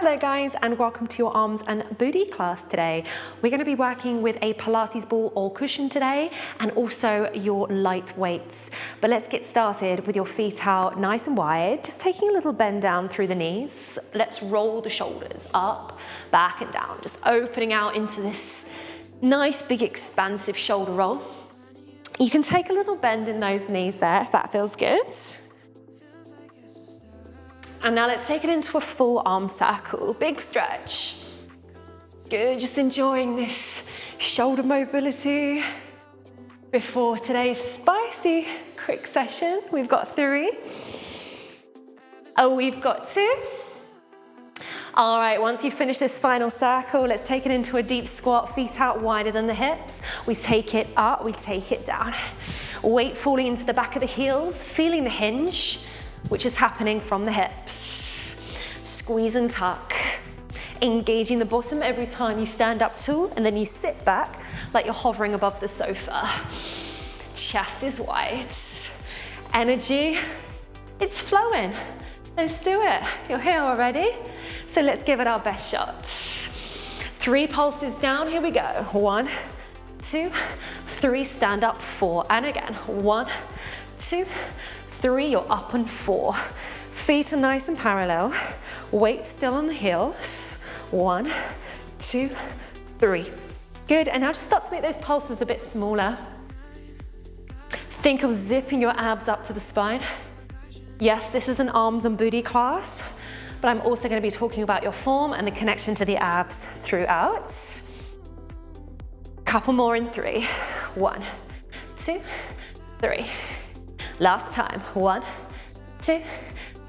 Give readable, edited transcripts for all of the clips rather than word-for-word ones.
Hello guys, and welcome to your arms and booty class today. We're going to be working with a Pilates ball or cushion today, and also your light weights. But let's get started with your feet out nice and wide, just taking a little bend down through the knees. Let's roll the shoulders up, back and down, just opening out into this nice big expansive shoulder roll. You can take a little bend in those knees there if that feels good. And now let's take it into a full arm circle, big stretch. Good, just enjoying this shoulder mobility before today's spicy quick session. We've got 3. Oh, we've got 2. All right, once you finish this final circle, let's take it into a deep squat, feet out wider than the hips. We take it up, we take it down. Weight falling into the back of the heels, feeling the hinge, which is happening from the hips. Squeeze and tuck. Engaging the bottom every time you stand up tall, and then you sit back like you're hovering above the sofa. Chest is wide. Energy, it's flowing. Let's do it. You're here already, so let's give it our best shot. 3 pulses down, here we go. 1, 2, 3, stand up, 4, and again. 1, 2, 3, you're up and 4. Feet are nice and parallel. Weight still on the heels. 1, 2, 3. Good, and now just start to make those pulses a bit smaller. Think of zipping your abs up to the spine. Yes, this is an arms and booty class, but I'm also going to be talking about your form and the connection to the abs throughout. Couple more in 3. 1, 2, 3. Last time. 1, 2,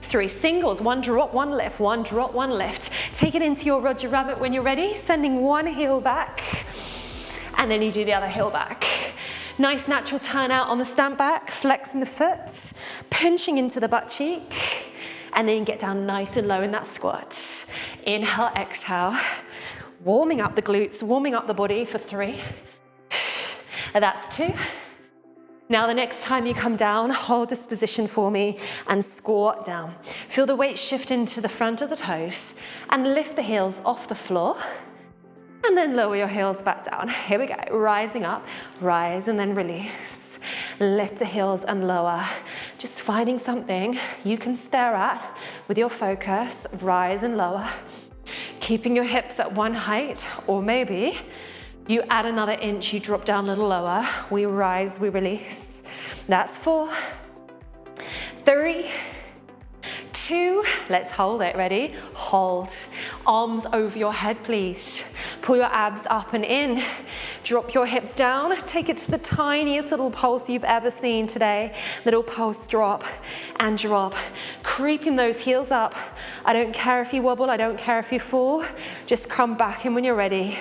3. Singles. 1 drop, 1 lift. 1 drop, 1 lift. Take it into your Roger Rabbit when you're ready. Sending one heel back, and then you do the other heel back. Nice natural turn out on the stand back, flexing the foot, pinching into the butt cheek, and then get down nice and low in that squat. Inhale, exhale. Warming up the glutes, warming up the body for 3. And that's 2. Now the next time you come down, hold this position for me and squat down. Feel the weight shift into the front of the toes and lift the heels off the floor, and then lower your heels back down. Here we go, rising up, rise and then release. Lift the heels and lower. Just finding something you can stare at with your focus, rise and lower. Keeping your hips at one height, or maybe you add another inch, you drop down a little lower. We rise, we release. That's 4, 3, 2, let's hold it, ready? Hold. Arms over your head, please. Pull your abs up and in. Drop your hips down. Take it to the tiniest little pulse you've ever seen today. Little pulse, drop and drop. Creeping those heels up. I don't care if you wobble, I don't care if you fall. Just come back in when you're ready.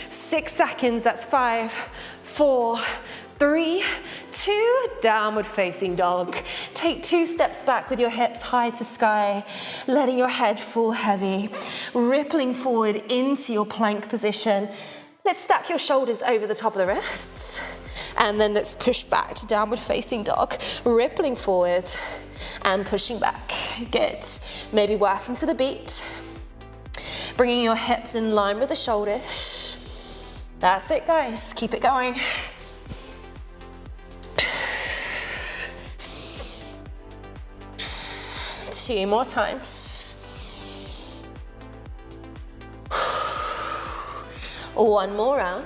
6 seconds, that's 5, 4, 3, 2, downward facing dog. Take 2 steps back with your hips high to sky, letting your head fall heavy, rippling forward into your plank position. Let's stack your shoulders over the top of the wrists, and then let's push back to downward facing dog, rippling forward and pushing back. Good. Maybe working to the beat, bringing your hips in line with the shoulders. That's it, guys. Keep it going. Two more times. One more round.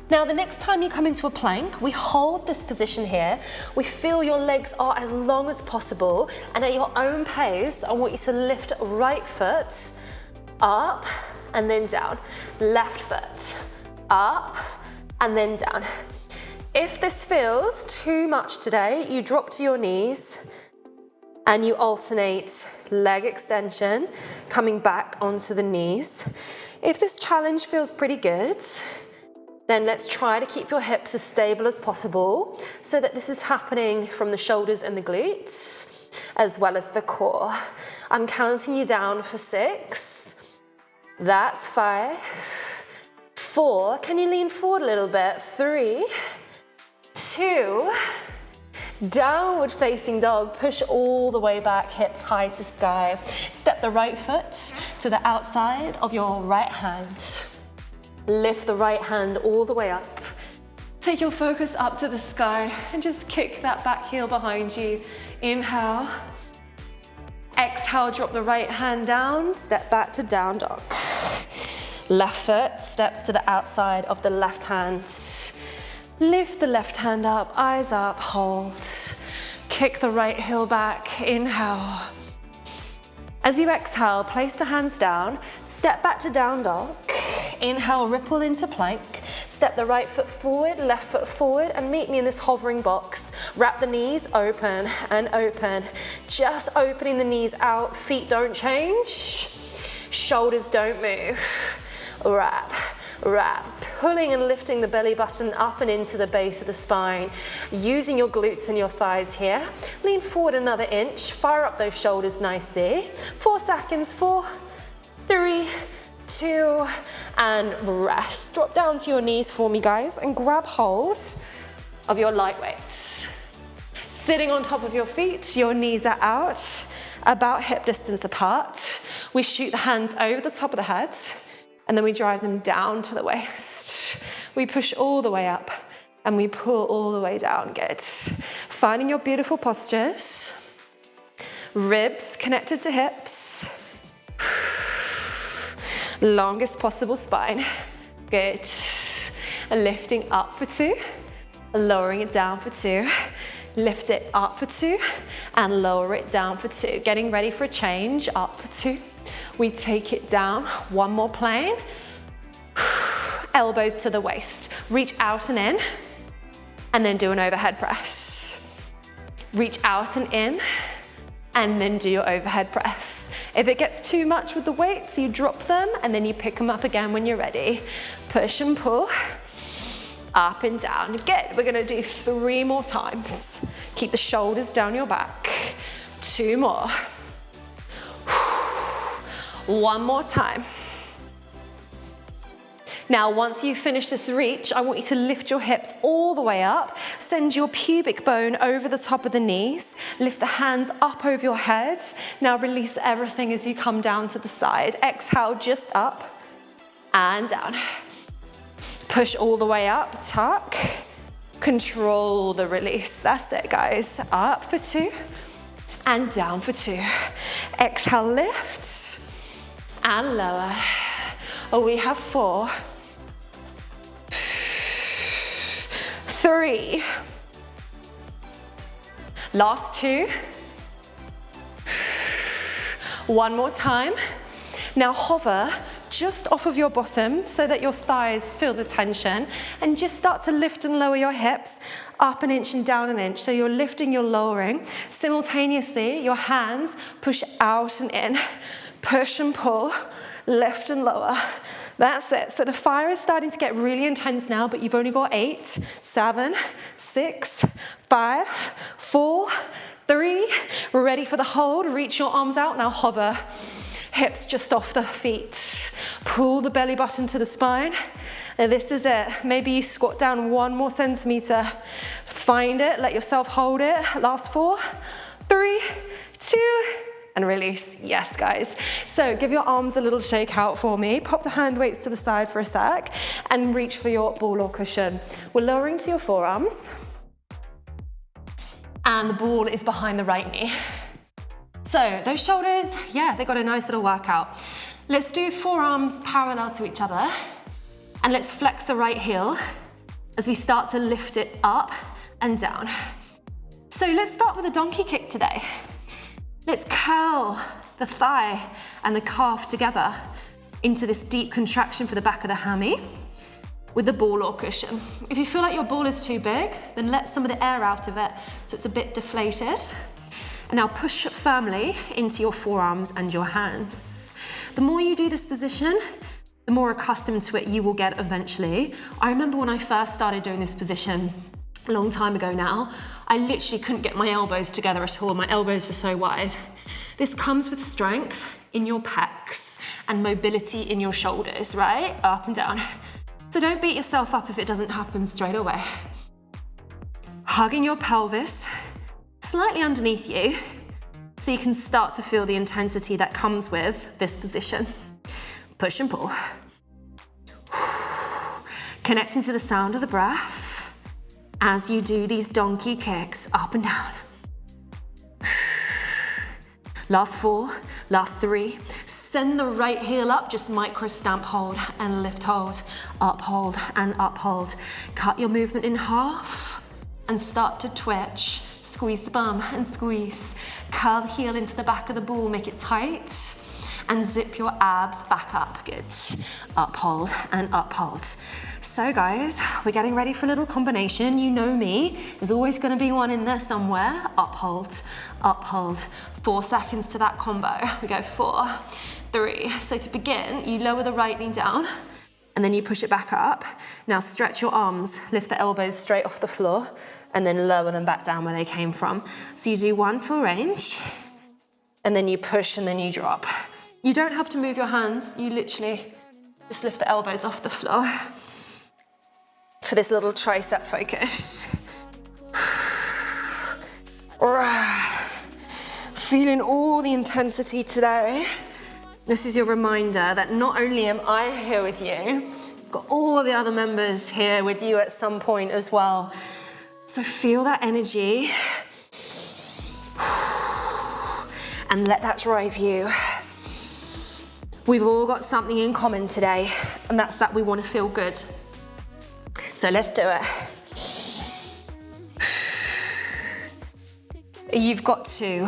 Now, the next time you come into a plank, we hold this position here. We feel your legs are as long as possible, and at your own pace, I want you to lift right foot up and then down. Left foot up and then down. If this feels too much today, you drop to your knees and you alternate leg extension, coming back onto the knees. If this challenge feels pretty good, then let's try to keep your hips as stable as possible so that this is happening from the shoulders and the glutes, as well as the core. I'm counting you down for 6. That's 5. 4, can you lean forward a little bit? 3, 2, Downward facing dog, push all the way back, hips high to sky. Step the right foot to the outside of your right hand. Lift the right hand all the way up. Take your focus up to the sky and just kick that back heel behind you. Inhale. Exhale, drop the right hand down, step back to down dog. Left foot steps to the outside of the left hand. Lift the left hand up, eyes up, hold. Kick the right heel back, inhale. As you exhale, place the hands down, step back to down dog. Inhale, ripple into plank. Step the right foot forward, left foot forward, and meet me in this hovering box. Wrap the knees open and open. Just opening the knees out, feet don't change. Shoulders don't move. Wrap, wrap. Pulling and lifting the belly button up and into the base of the spine. Using your glutes and your thighs here. Lean forward another inch. Fire up those shoulders nicely. 4 seconds, 4, 3, 2, and rest. Drop down to your knees for me, guys, and grab hold of your lightweight. Sitting on top of your feet, your knees are out, about hip distance apart. We shoot the hands over the top of the head, and then we drive them down to the waist. We push all the way up, and we pull all the way down. Good. Finding your beautiful postures. Ribs connected to hips. Longest possible spine. Good. Lifting up for 2, lowering it down for 2, lift it up for 2, and lower it down for 2. Getting ready for a change, up for 2. We take it down, one more plane. Elbows to the waist. Reach out and in, and then do an overhead press. Reach out and in, and then do your overhead press. If it gets too much with the weights, you drop them and then you pick them up again when you're ready. Push and pull, up and down. Good, we're gonna do 3 more times. Keep the shoulders down your back. 2 more. 1 more time. Now, once you finish this reach, I want you to lift your hips all the way up. Send your pubic bone over the top of the knees. Lift the hands up over your head. Now release everything as you come down to the side. Exhale, just up and down. Push all the way up, tuck. Control the release. That's it, guys. Up for 2 and down for 2. Exhale, lift and lower. We have 4, 3, last 2, 1 more time. Now hover just off of your bottom so that your thighs feel the tension, and just start to lift and lower your hips up an inch and down an inch. So you're lifting, you're lowering. Simultaneously, your hands push out and in, push and pull, lift and lower. That's it. So the fire is starting to get really intense now, but you've only got 8, 7, 6, 5, 4, 3. We're ready for the hold. Reach your arms out. Now hover. Hips just off the feet. Pull the belly button to the spine. And this is it. Maybe you squat down 1 more centimeter. Find it. Let yourself hold it. Last 4, 3, 2, and release. Yes, guys. So give your arms a little shake out for me. Pop the hand weights to the side for a sec and reach for your ball or cushion. We're lowering to your forearms. And the ball is behind the right knee. So those shoulders, yeah, they got a nice little workout. Let's do forearms parallel to each other. And let's flex the right heel as we start to lift it up and down. So let's start with a donkey kick today. Let's curl the thigh and the calf together into this deep contraction for the back of the hammy with the ball or cushion. If you feel like your ball is too big, then let some of the air out of it so it's a bit deflated. And now push firmly into your forearms and your hands. The more you do this position, the more accustomed to it you will get eventually. I remember when I first started doing this position a long time ago now, I literally couldn't get my elbows together at all. My elbows were so wide. This comes with strength in your pecs and mobility in your shoulders, right? Up and down. So don't beat yourself up if it doesn't happen straight away. Hugging your pelvis slightly underneath you so you can start to feel the intensity that comes with this position. Push and pull. Connecting to the sound of the breath as you do these donkey kicks up and down. Last 4, last 3. Send the right heel up, just micro stamp hold and lift hold, up hold and up hold. Cut your movement in half and start to twitch. Squeeze the bum and squeeze. Curl the heel into the back of the ball, make it tight. And zip your abs back up, good. Uphold and uphold. So guys, we're getting ready for a little combination. You know me, there's always gonna be one in there somewhere. Uphold, uphold. 4 seconds to that combo. We go 4, 3. So to begin, you lower the right knee down and then you push it back up. Now stretch your arms, lift the elbows straight off the floor and then lower them back down where they came from. So you do 1 full range and then you push and then you drop. You don't have to move your hands, you literally just lift the elbows off the floor for this little tricep focus. Feeling all the intensity today. This is your reminder that not only am I here with you, I've got all the other members here with you at some point as well. So feel that energy and let that drive you. We've all got something in common today, and that's that we want to feel good. So let's do it. You've got to.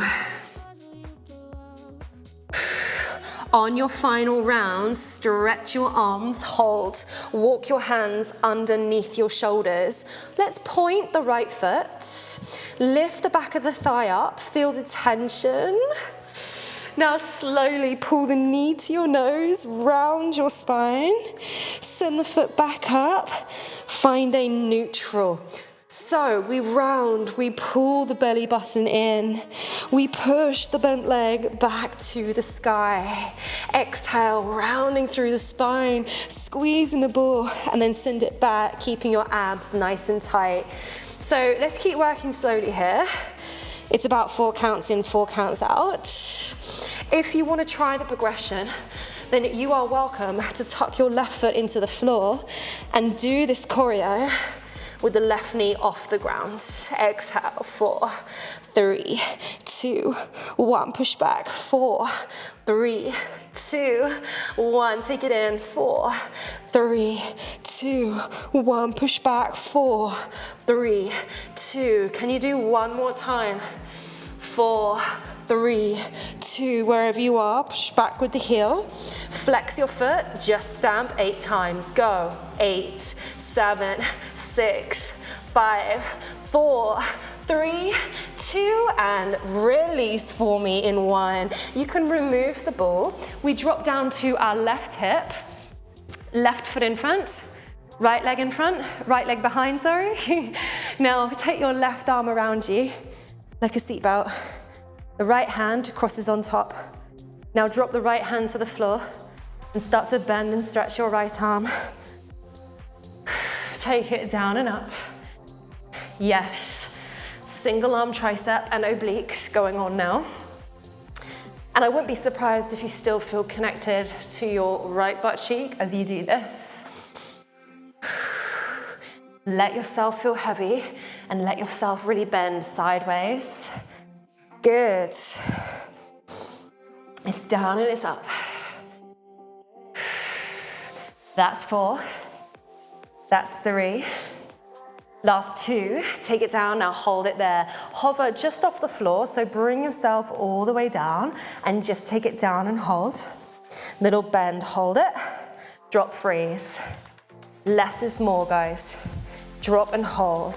On your final round, stretch your arms, hold. Walk your hands underneath your shoulders. Let's point the right foot. Lift the back of the thigh up, feel the tension. Now slowly pull the knee to your nose, round your spine. Send the foot back up, find a neutral. So we round, we pull the belly button in. We push the bent leg back to the sky. Exhale, rounding through the spine, squeezing the ball, and then send it back, keeping your abs nice and tight. So let's keep working slowly here. It's about 4 counts in, 4 counts out. If you want to try the progression, then you are welcome to tuck your left foot into the floor and do this choreo with the left knee off the ground. Exhale, 4, 3, 2, 1, push back, 4, 3, 2, 1, take it in, 4, 3, 2, 1, push back, 4, 3, 2, can you do one more time? 4, 3, 2, wherever you are, push back with the heel. Flex your foot, just stamp 8 times. Go, 8, 7, 6, 5, 4, 3, 2, and release for me in 1. You can remove the ball. We drop down to our left hip, left foot in front, right leg in front, right leg behind, sorry. Now take your left arm around you like a seatbelt. The right hand crosses on top. Now drop the right hand to the floor and start to bend and stretch your right arm. Take it down and up. Yes, single arm tricep and obliques going on now. And I wouldn't be surprised if you still feel connected to your right butt cheek as you do this. Let yourself feel heavy and let yourself really bend sideways. Good. It's down and it's up. That's 4. That's 3. Last 2. Take it down, now hold it there. Hover just off the floor, so bring yourself all the way down and just take it down and hold. Little bend, hold it. Drop, freeze. Less is more, guys. Drop and hold.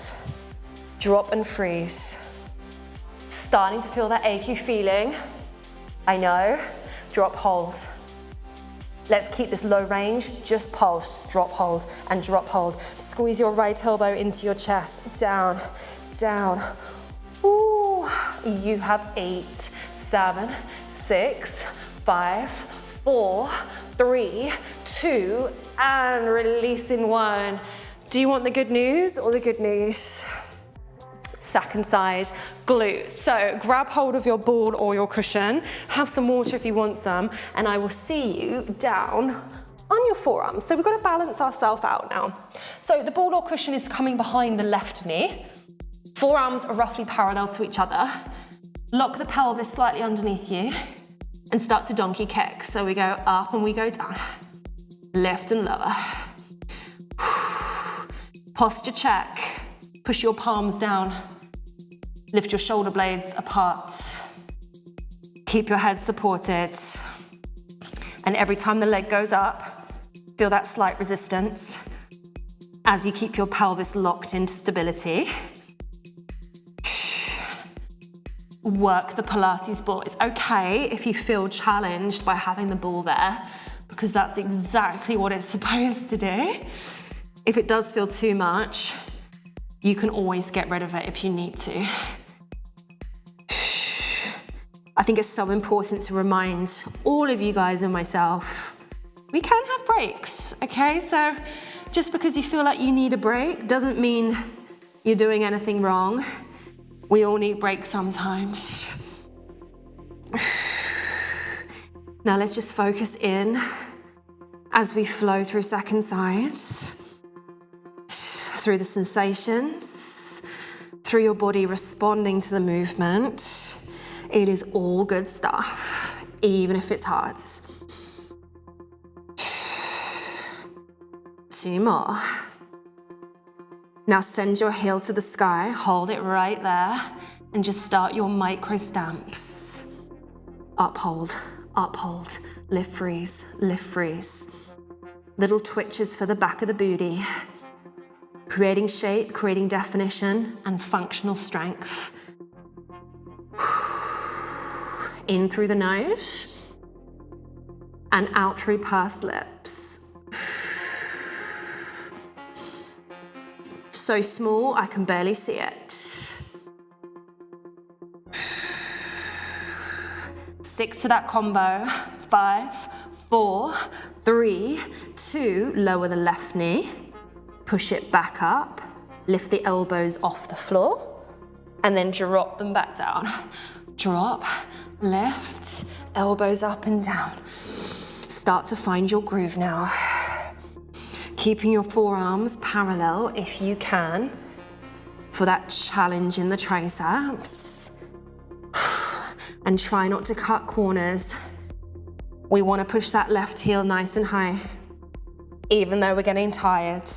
Drop and freeze. Starting to feel that achy feeling. I know. Drop, hold. Let's keep this low range. Just pulse, drop, hold, and drop, hold. Squeeze your right elbow into your chest. Down, down. Ooh. You have 8, 7, 6, 5, 4, 3, 2, and release in 1. Do you want the good news or the good news? second side, glute. So grab hold of your ball or your cushion, have some water if you want some, and I will see you down on your forearms. So we've got to balance ourselves out now. So the ball or cushion is coming behind the left knee. Forearms are roughly parallel to each other. Lock the pelvis slightly underneath you and start to donkey kick. So we go up and we go down. Lift and lower. Posture check. Push your palms down. Lift your shoulder blades apart. Keep your head supported. And every time the leg goes up, feel that slight resistance as you keep your pelvis locked into stability. Work the Pilates ball. It's okay if you feel challenged by having the ball there, because that's exactly what it's supposed to do. If it does feel too much, you can always get rid of it if you need to. I think it's so important to remind all of you guys and myself, we can have breaks, okay? So just because you feel like you need a break doesn't mean you're doing anything wrong. We all need breaks sometimes. Now let's just focus in as we flow through second side, through the sensations, through your body responding to the movement. It is all good stuff, even if it's hard. 2 more. Now send your heel to the sky, hold it right there, and just start your micro stamps. Uphold, uphold, lift, freeze, lift, freeze. Little twitches for the back of the booty, creating shape, creating definition, and functional strength. In through the nose, and out through pursed lips. So small, I can barely see it. 6 to that combo. 5, 4, 3, 2, lower the left knee. Push it back up. Lift the elbows off the floor. And then drop them back down. Drop, lift, elbows up and down. Start to find your groove now. Keeping your forearms parallel if you can for that challenge in the triceps. And try not to cut corners. We want to push that left heel nice and high, even though we're getting tired.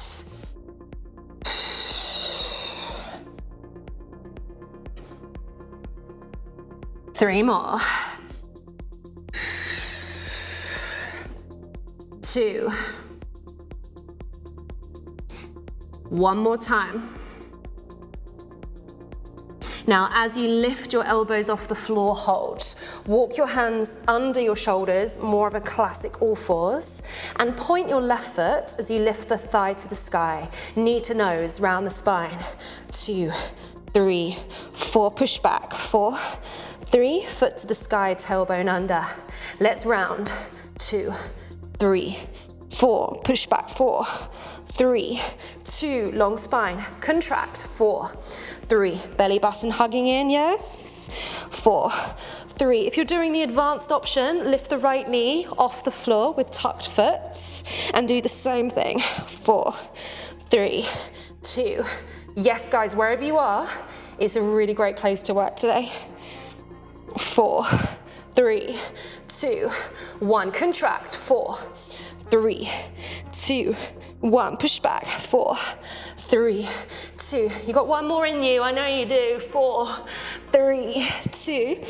3 more. 2. 1 more time. Now, as you lift your elbows off the floor, hold. Walk your hands under your shoulders, more of a classic all fours, and point your left foot as you lift the thigh to the sky, knee to nose, round the spine. 2, 3, 4, push back. 4, 3, foot to the sky, tailbone under. Let's round. 2, 3, 4, push back. 4, 3, 2, long spine, contract. 4, 3, belly button hugging in, yes. 4, 3. If you're doing the advanced option, lift the right knee off the floor with tucked foot and do the same thing. 4, 3, 2. Yes, guys, wherever you are, it's a really great place to work today. 4, 3, 2, 1, contract. 4, 3, 2, 1, push back. 4, 3, 2. You got 1 more in you, I know you do. 4, 3, 2,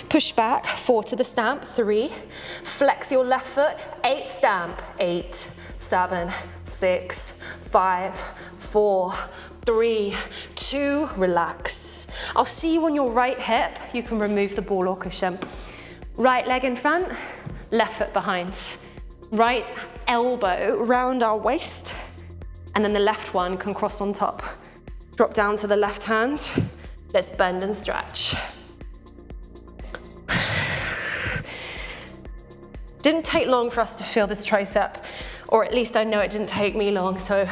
push back. 4 to the stamp. 3, flex your left foot. 8, stamp. 8, 7, 6, 5, 4, 3, 2, relax. I'll see you on your right hip. You can remove the ball or cushion. Right leg in front, left foot behind. Right elbow round our waist, and then the left one can cross on top. Drop down to the left hand. Let's bend and stretch. Didn't take long for us to feel this tricep, or at least I know it didn't take me long, so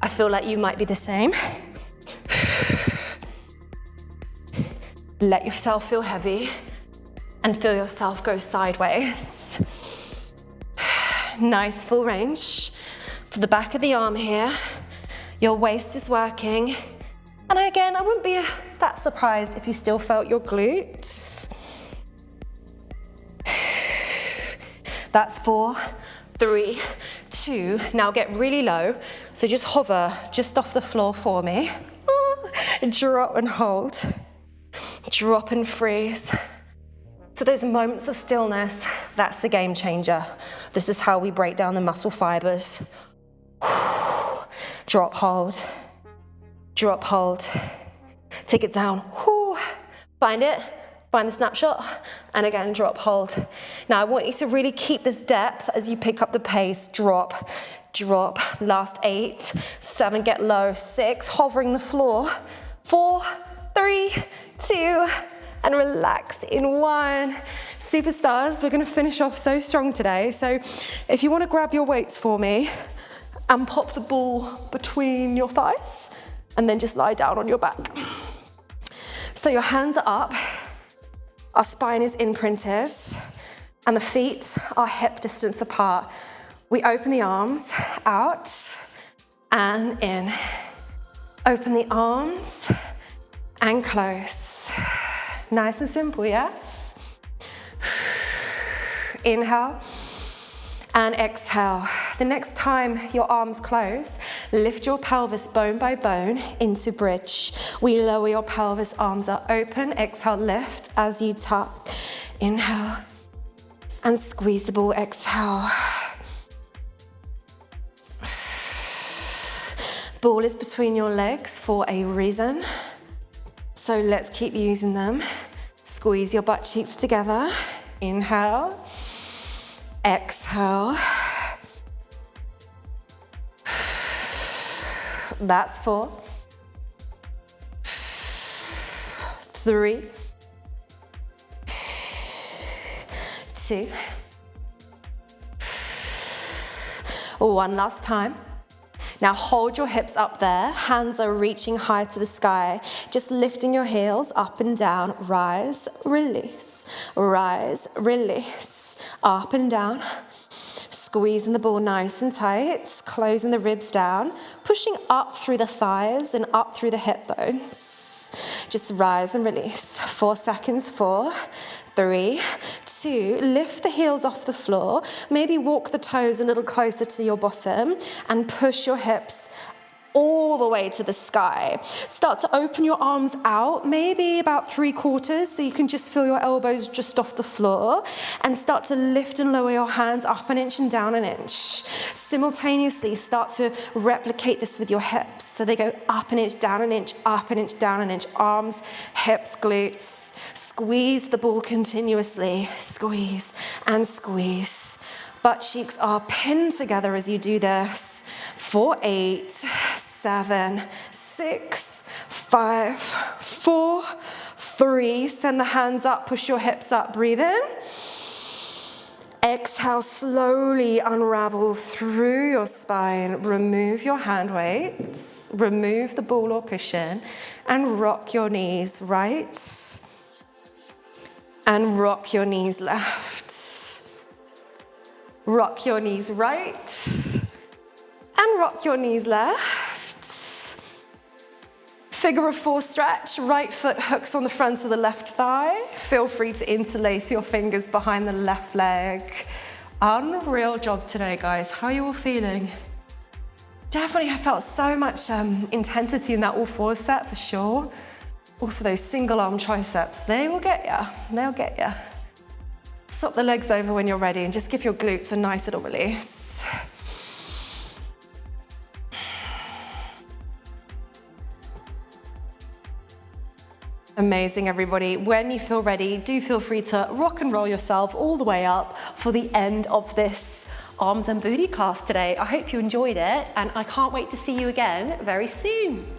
I feel like you might be the same. Let yourself feel heavy and feel yourself go sideways. Nice full range. For the back of the arm here, your waist is working. And again, I wouldn't be that surprised if you still felt your glutes. That's 4, 3, 2. Now get really low. So just hover just off the floor for me. Drop and hold. Drop and freeze. So those moments of stillness, that's the game changer. This is how we break down the muscle fibers. Drop, hold. Drop, hold. Take it down. Find it. Find the snapshot, and again, drop, hold. Now I want you to really keep this depth as you pick up the pace. Drop, drop. Last 8, 7, get low. 6, hovering the floor. 4, 3, 2, and relax in 1. Superstars, we're gonna finish off so strong today. So if you wanna grab your weights for me and pop the ball between your thighs, and then just lie down on your back. So your hands are up. Our spine is imprinted and the feet are hip distance apart. We open the arms out and in. Open the arms and close. Nice and simple, yes? Inhale and exhale. The next time your arms close, lift your pelvis bone by bone into bridge. We lower your pelvis, arms are open. Exhale, lift as you tuck. Inhale and squeeze the ball, exhale. Ball is between your legs for a reason. So let's keep using them. Squeeze your butt cheeks together. Inhale, exhale. That's 4, 3, 2, 1 last time. Now hold your hips up there, hands are reaching high to the sky, just lifting your heels up and down, rise, release, up and down. Squeezing the ball nice and tight, closing the ribs down, pushing up through the thighs and up through the hip bones. Just rise and release. 4 seconds, 4, 3, 2, lift the heels off the floor, maybe walk the toes a little closer to your bottom and push your hips all the way to the sky. Start to open your arms out, maybe about 3/4, so you can just feel your elbows just off the floor, and start to lift and lower your hands up an inch and down an inch. Simultaneously, start to replicate this with your hips. So they go up an inch, down an inch, up an inch, down an inch. Arms, hips, glutes. Squeeze the ball continuously. Squeeze and squeeze. Butt cheeks are pinned together as you do this. 4, 8, 7, 6, 5, 4, 3. Send the hands up, push your hips up, breathe in. Exhale, slowly unravel through your spine. Remove your hand weights, remove the ball or cushion, and rock your knees right, and rock your knees left. Rock your knees right, and rock your knees left. Figure of 4 stretch, right foot hooks on the front of the left thigh. Feel free to interlace your fingers behind the left leg. Unreal job today, guys. How are you all feeling? Definitely have felt so much intensity in that all 4 set for sure. Also those single arm triceps, they will get ya, they'll get ya. Swap the legs over when you're ready and just give your glutes a nice little release. Amazing, everybody. When you feel ready, do feel free to rock and roll yourself all the way up for the end of this arms and booty class today. I hope you enjoyed it, and I can't wait to see you again very soon.